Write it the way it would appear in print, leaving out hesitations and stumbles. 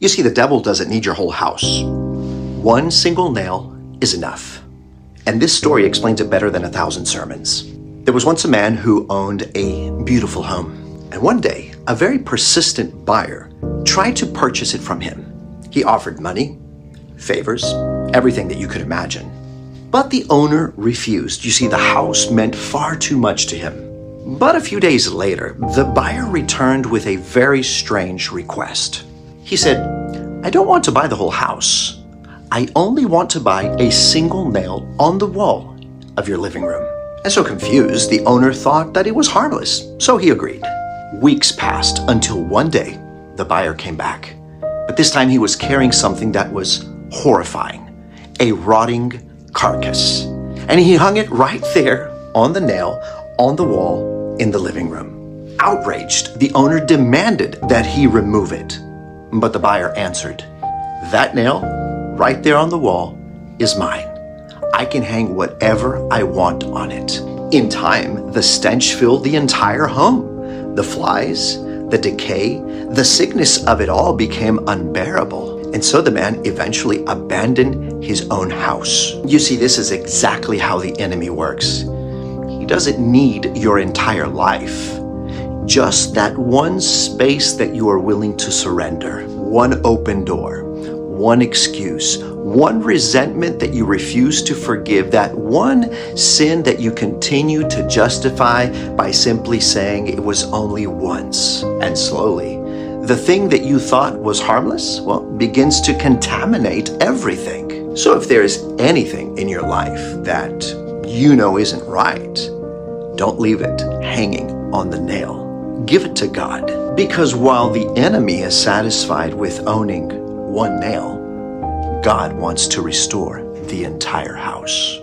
You see, the devil doesn't need your whole house. One single nail is enough. And this story explains it better than 1,000 sermons. There was once a man who owned a beautiful home. And one day, a very persistent buyer tried to purchase it from him. He offered money, favors, everything that you could imagine. But the owner refused. You see, the house meant far too much to him. But a few days later, the buyer returned with a very strange request. He said, "I don't want to buy the whole house. I only want to buy a single nail on the wall of your living room." And so confused, the owner thought that it was harmless, so he agreed. Weeks passed until one day, the buyer came back. But this time he was carrying something that was horrifying, a rotting carcass. And he hung it right there on the nail on the wall in the living room. Outraged, the owner demanded that he remove it. But the buyer answered, "That nail right there on the wall is mine. I can hang whatever I want on it." In time, the stench filled the entire home. The flies, the decay, the sickness of it all became unbearable. And so the man eventually abandoned his own house. You see, this is exactly how the enemy works. He doesn't need your entire life. Just that one space that you are willing to surrender. One open door, one excuse, one resentment that you refuse to forgive, that one sin that you continue to justify by simply saying it was only once. And slowly, the thing that you thought was harmless, begins to contaminate everything. So if there is anything in your life that you know isn't right, don't leave it hanging on the nail. Give it to God. Because while the enemy is satisfied with owning one nail, God wants to restore the entire house.